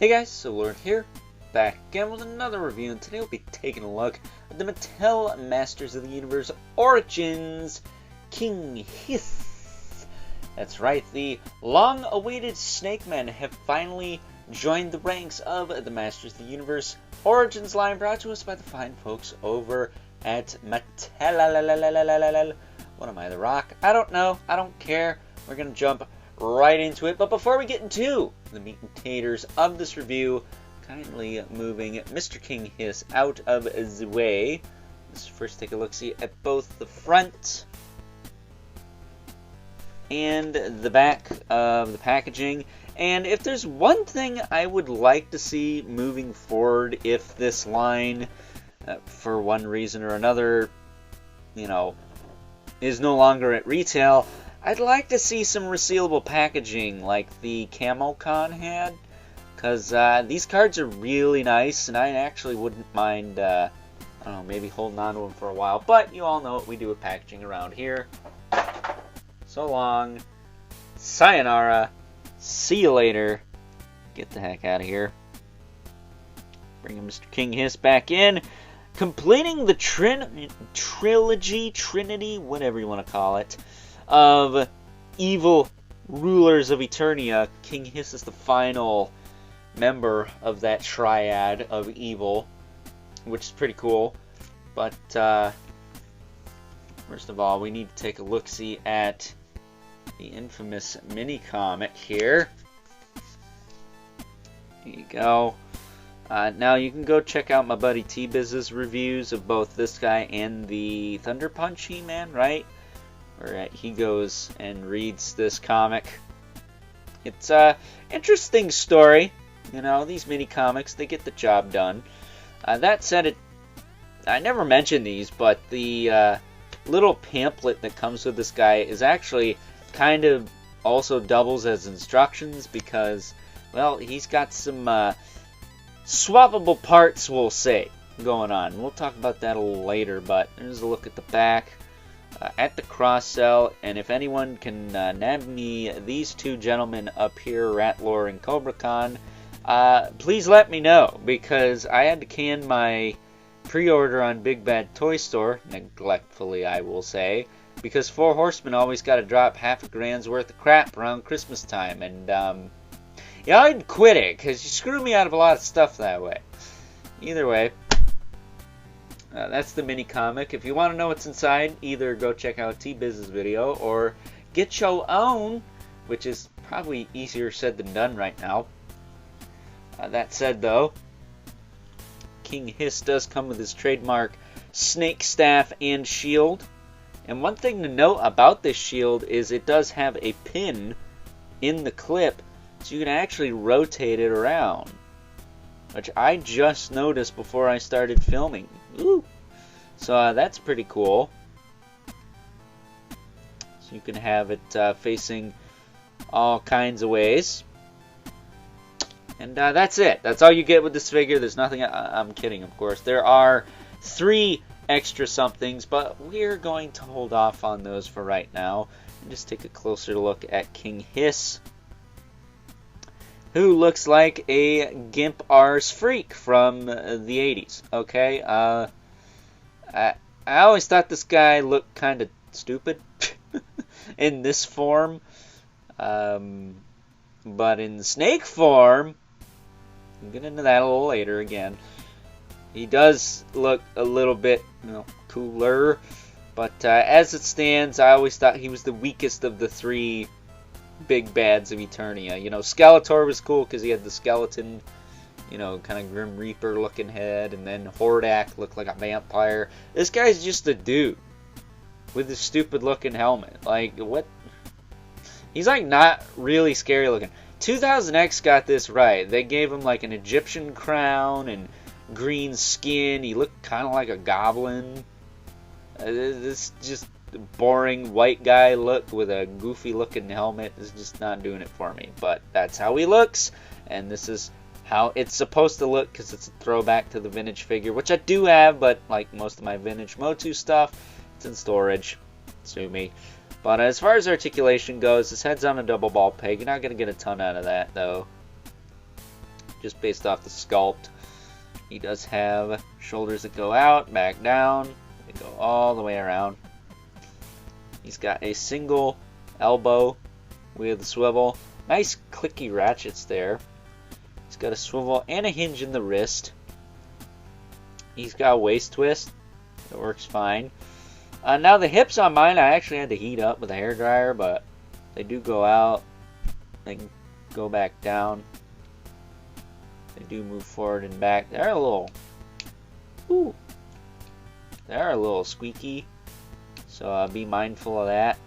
Hey guys, so Lord here, back again with another review, and today we'll be taking a look at the Mattel Masters of the Universe Origins King Hiss. That's right, the long-awaited Snake Men have finally joined the ranks of the Masters of the Universe Origins line, brought to us by the fine folks over at Mattel. What am I, The Rock? I don't know, I don't care. We're gonna jump right into it, but before we get into the meat and taters of this review, kindly moving Mr. King Hiss out of the way. Let's first take a look-see at both the front and the back of the packaging. And if there's one thing I would like to see moving forward, if this line, for one reason or another, is no longer at retail, I'd like to see some resealable packaging like the Camo Con had, because these cards are really nice, and I actually wouldn't mind, I don't know, maybe holding on to them for a while. But you all know what we do with packaging around here. So long, sayonara, see you later, get the heck out of here. Bringing Mr. King Hiss back in, completing the trilogy, trinity, whatever you want to call it, of evil rulers of Eternia. King Hiss is the final member of that triad of evil, which is pretty cool. But first of all, we need to take a look-see at the infamous mini-comic here. Here you go. Now you can go check out my buddy T-Biz's reviews of both this guy and the Thunder Punch He-Man, right? Where he goes and reads this comic. It's a interesting story. These mini comics, they get the job done. That said, I never mentioned these, but the little pamphlet that comes with this guy is actually kind of also doubles as instructions, because, well, he's got some swappable parts, we'll say, going on. We'll talk about that a little later, but here's a look at the back. At the cross cell, and if anyone can nab me these two gentlemen up here, Ratlore and CobraCon, please let me know, because I had to can my pre-order on Big Bad Toy Store, neglectfully I will say, because Four Horsemen always got to drop half a grand's worth of crap around Christmas time, and I'd quit it, because you screw me out of a lot of stuff that way. Either way, that's the mini comic. If you want to know what's inside, either go check out T-Biz's video or get your own, which is probably easier said than done right now. That said, though, King Hiss does come with his trademark snake staff and shield. And one thing to note about this shield is it does have a pin in the clip, so you can actually rotate it around, which I just noticed before I started filming. Ooh. So that's pretty cool. So you can have it facing all kinds of ways. And that's it. That's all you get with this figure. There's nothing. I'm kidding, of course. There are 3 extra somethings, but we're going to hold off on those for right now and just take a closer look at King Hiss, who looks like a Gimp Ars freak from the 80s, okay? I always thought this guy looked kind of stupid in this form, but in the snake form, we'll get into that a little later again. He does look a little bit cooler, but as it stands, I always thought he was the weakest of the 3 big bads of Eternia. Skeletor was cool because he had the skeleton, kind of Grim Reaper looking head, and then Hordak looked like a vampire. This guy's just a dude with a stupid looking helmet. Like, what? He's like not really scary looking. 2000X got this right. They gave him like an Egyptian crown and green skin. He looked kind of like a goblin. This just boring white guy look with a goofy looking helmet is just not doing it for me, but that's how he looks, and this is how it's supposed to look, because it's a throwback to the vintage figure, which I do have, but like most of my vintage MOTU stuff, it's in storage. Sue me. But as far as articulation goes, his head's on a double ball peg. You're not going to get a ton out of that, though. just based off the sculpt. He does have shoulders that go out, back down, they go all the way around. He's got a single elbow with a swivel. Nice clicky ratchets there. He's got a swivel and a hinge in the wrist. He's got a waist twist. It works fine. Now the hips on mine, I actually had to heat up with a hairdryer, but they do go out. They can go back down. They do move forward and back. They're a little, they're a little squeaky. So be mindful of that.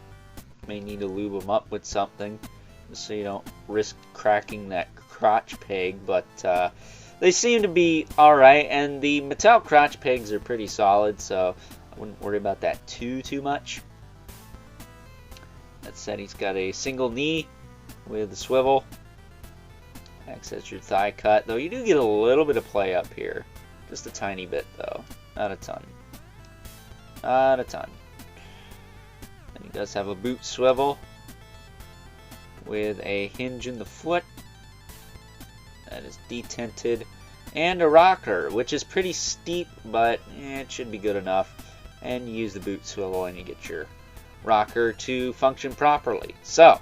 May need to lube them up with something, just so you don't risk cracking that crotch peg. But they seem to be alright, and the Mattel crotch pegs are pretty solid, so I wouldn't worry about that too much. That said, he's got a single knee with a swivel. Acts as your thigh cut, though you do get a little bit of play up here. Just a tiny bit, though. Not a ton. Not a ton. And he does have a boot swivel with a hinge in the foot that is detented, and a rocker, which is pretty steep, but it should be good enough. And you use the boot swivel and you get your rocker to function properly. So,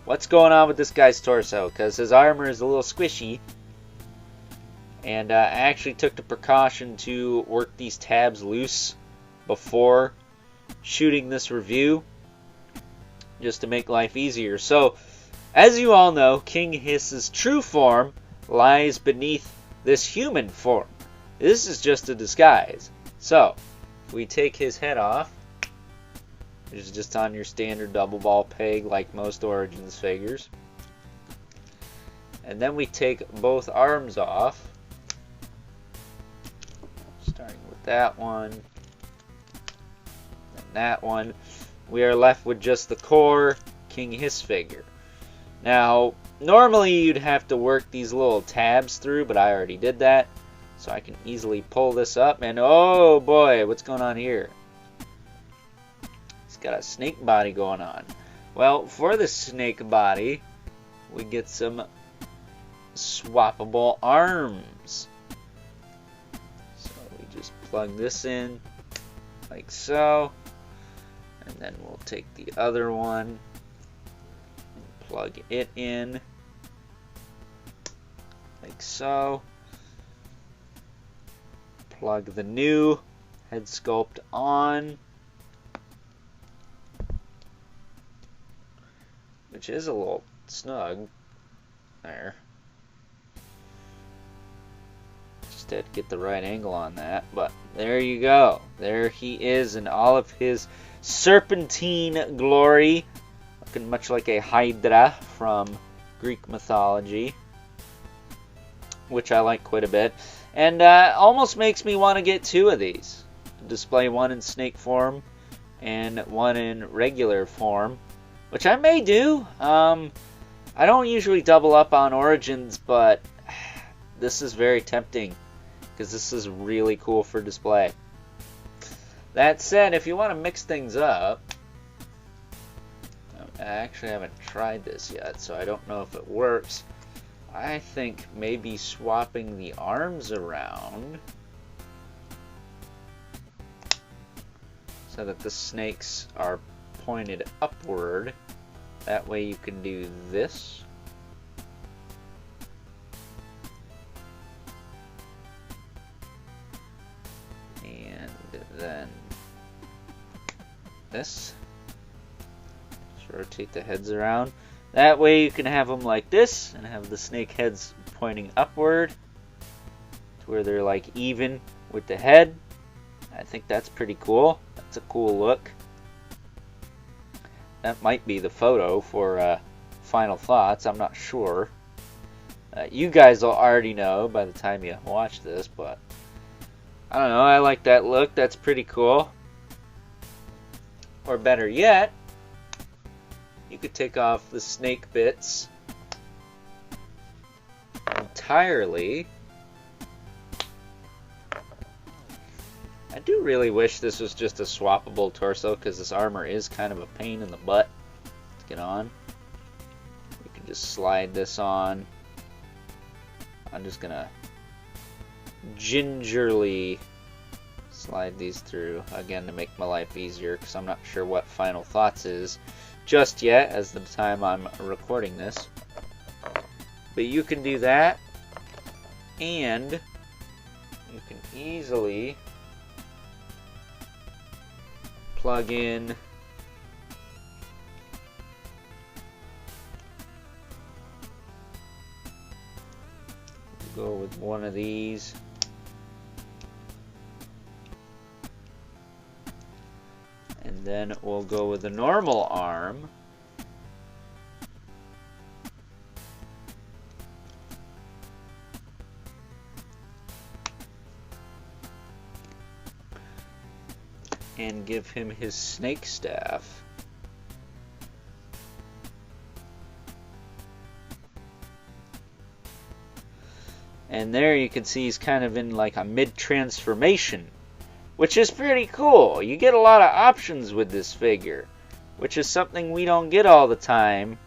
what's going on with this guy's torso? Because his armor is a little squishy, and I actually took the precaution to work these tabs loose before shooting this review, just to make life easier. So, as you all know, King Hiss's true form lies beneath this human form. This is just a disguise. So, if we take his head off, which is just on your standard double ball peg like most Origins figures, and then we take both arms off, starting with that one, and that one, we are left with just the core King Hiss figure. Now, normally you'd have to work these little tabs through, but I already did that. So I can easily pull this up, and oh boy, what's going on here? He's got a snake body going on. Well, for the snake body, we get some swappable arms. So we just plug this in like so, and then we'll take the other one and plug it in like so. Plug the new head sculpt on, which is a little snug there. Just had to get the right angle on that, but there you go. There he is in all of his serpentine glory, looking much like a Hydra from Greek mythology, which I like quite a bit. And almost makes me want to get two of these. Display one in snake form and one in regular form, which I may do. I don't usually double up on Origins, but this is very tempting because this is really cool for display. That said, if you want to mix things up, I actually haven't tried this yet, so I don't know if it works. I think maybe swapping the arms around so that the snakes are pointed upward. That way you can do this. And then this. Just rotate the heads around. That way you can have them like this and have the snake heads pointing upward to where they're like even with the head. I think that's pretty cool. That's a cool look. That might be the photo for final thoughts. I'm not sure. You guys will already know by the time you watch this, but I don't know. I like that look. That's pretty cool. Or better yet, you could take off the snake bits entirely. I do really wish this was just a swappable torso, because this armor is kind of a pain in the butt to get on. You can just slide this on I'm just gonna gingerly slide these through again to make my life easier, because I'm not sure what Final Thoughts is just yet as the time I'm recording this. But you can do that, and you can easily plug in go with one of these. And then we'll go with the normal arm. And give him his snake staff. And there you can see he's kind of in like a mid-transformation, which is pretty cool. You get a lot of options with this figure, which is something we don't get all the time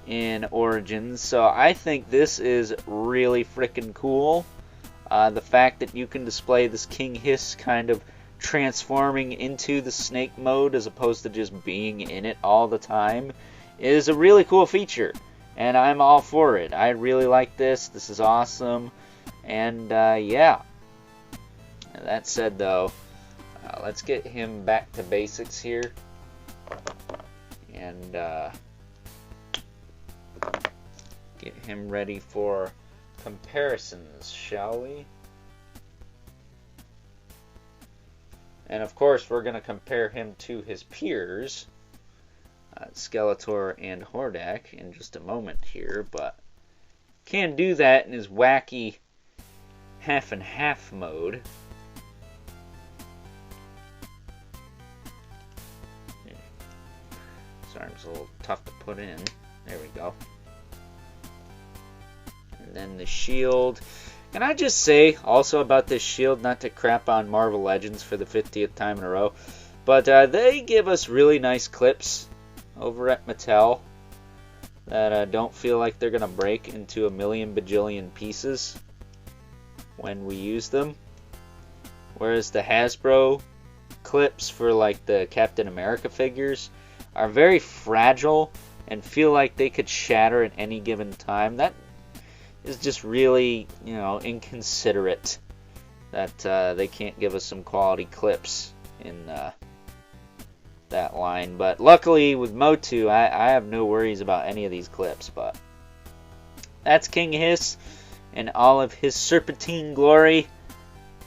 in Origins. So I think this is really freaking cool. The fact that you can display this King Hiss kind of transforming into the snake mode as opposed to just being in it all the time is a really cool feature, and I'm all for it. I really like this. This is awesome. And yeah, that said though, let's get him back to basics here and get him ready for comparisons, shall we? And of course we're going to compare him to his peers, Skeletor and Hordak, in just a moment here, but can't do that in his wacky half and half mode. This arm's a little tough to put in. There we go. And then the shield. Can I just say also about this shield, not to crap on Marvel Legends for the 50th time in a row, but they give us really nice clips over at Mattel that don't feel like they're going to break into a million bajillion pieces when we use them. Whereas the Hasbro clips for like the Captain America figures are very fragile and feel like they could shatter at any given time. That is just really, you know, inconsiderate that they can't give us some quality clips in that line. But luckily with MOTU, I have no worries about any of these clips. But that's King Hiss in all of his serpentine glory,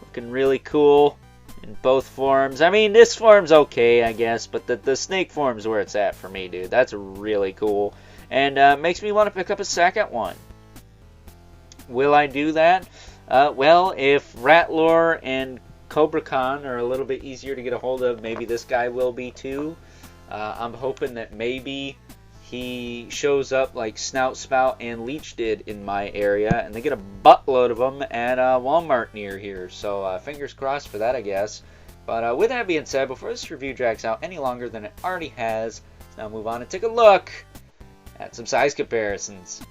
looking really cool in both forms. I mean, this form's okay, I guess, but the snake form's where it's at for me, dude. That's really cool, and makes me want to pick up a second one. Will I do that? Well, if Ratlore and Cobra Khan are a little bit easier to get a hold of, maybe this guy will be too. I'm hoping that maybe he shows up like Snout Spout and Leech did in my area, and they get a buttload of them at Walmart near here. So fingers crossed for that, I guess. But with that being said, before this review drags out any longer than it already has, let's now move on and take a look at some size comparisons.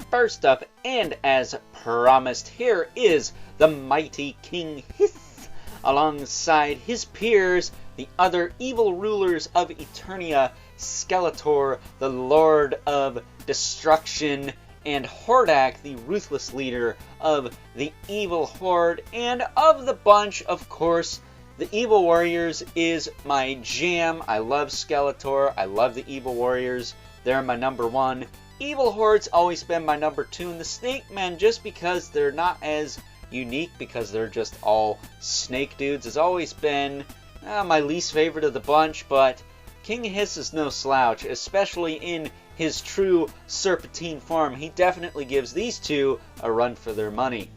First up, and as promised, here is the mighty King Hiss, alongside his peers, the other evil rulers of Eternia, Skeletor, the Lord of Destruction, and Hordak, the ruthless leader of the Evil Horde. And of the bunch, of course, the Evil Warriors is my jam. I love Skeletor. I love the Evil Warriors. They're my number one. Evil Horde's always been my number two. And the Snake Men, just because they're not as unique, because they're just all snake dudes, has always been my least favorite of the bunch. But King Hiss is no slouch, especially in his true serpentine form. He definitely gives these two a run for their money.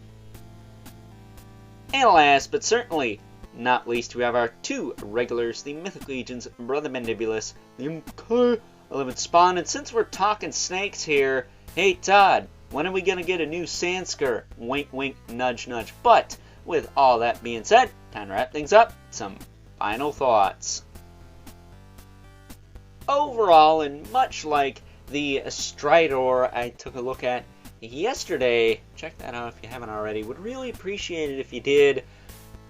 And last, but certainly not least, we have our two regulars, the Mythic Legion's Brother Mandibulus, the K11 Spawn. And since we're talking snakes here, hey Todd, when are we going to get a new Sandskar? Wink, wink, nudge, nudge. But with all that being said, time to wrap things up. Some final thoughts. Overall, and much like the Stridor I took a look at yesterday. Check that out if you haven't already. Would really appreciate it if you did.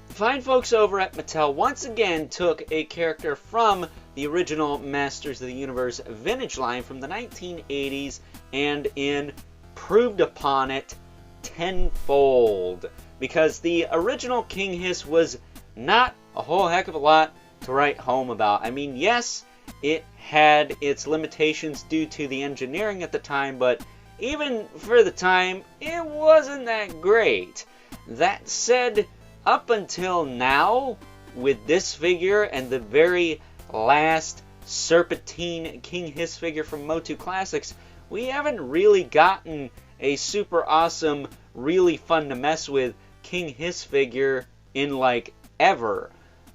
Fine folks over at Mattel once again took a character from the original Masters of the Universe vintage line from the 1980s and improved upon it tenfold. Because the original King Hiss was not a whole heck of a lot to write home about. I mean, yes, it had its limitations due to the engineering at the time, but even for the time, it wasn't that great. That said, up until now, with this figure and the very last Serpentine King Hiss figure from MOTU Classics, we haven't really gotten a super awesome, really fun to mess with King Hiss figure in like ever.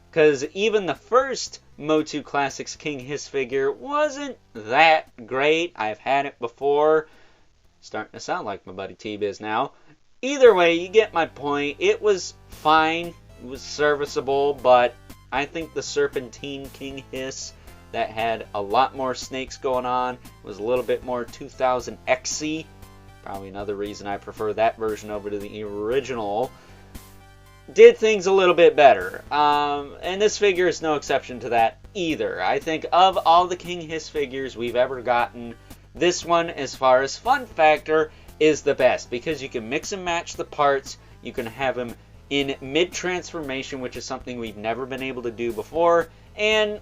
Because even the first MOTU Classics King Hiss figure wasn't that great. I've had it before. Starting to sound like my buddy T-Biz now. Either way, you get my point. It was fine. It was serviceable, but I think the Serpentine King Hiss that had a lot more snakes going on was a little bit more 2000 XC. Probably another reason I prefer that version over to the original. Did things a little bit better. And this figure is no exception to that either. I think of all the King Hiss figures we've ever gotten, this one, as far as fun factor, is the best. Because you can mix and match the parts. You can have them in mid-transformation, which is something we've never been able to do before. And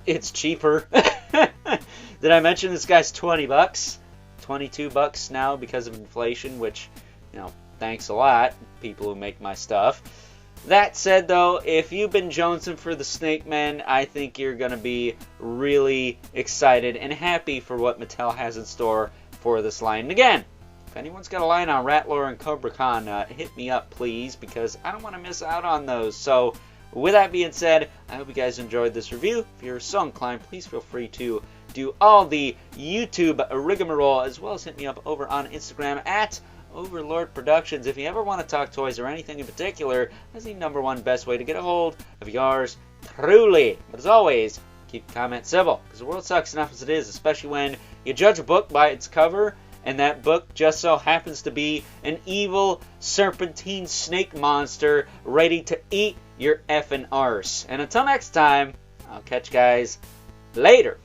it's cheaper. Did I mention this guy's 20 bucks? 22 bucks now because of inflation, which, you know, thanks a lot, people who make my stuff. That said, though, if you've been jonesing for the Snake Men, I think you're going to be really excited and happy for what Mattel has in store for this line. And again, if anyone's got a line on Rattler and Cobra Khan, hit me up, please, because I don't want to miss out on those. So, with that being said, I hope you guys enjoyed this review. If you're so inclined, please feel free to do all the YouTube rigmarole, as well as hit me up over on Instagram at Overlord Productions. If you ever want to talk toys or anything in particular, that's the #1 best way to get a hold of yours truly. But as always, keep the comments civil, because the world sucks enough as it is, especially when you judge a book by its cover, and that book just so happens to be an evil serpentine snake monster ready to eat your effing arse. And until next time, I'll catch you guys later.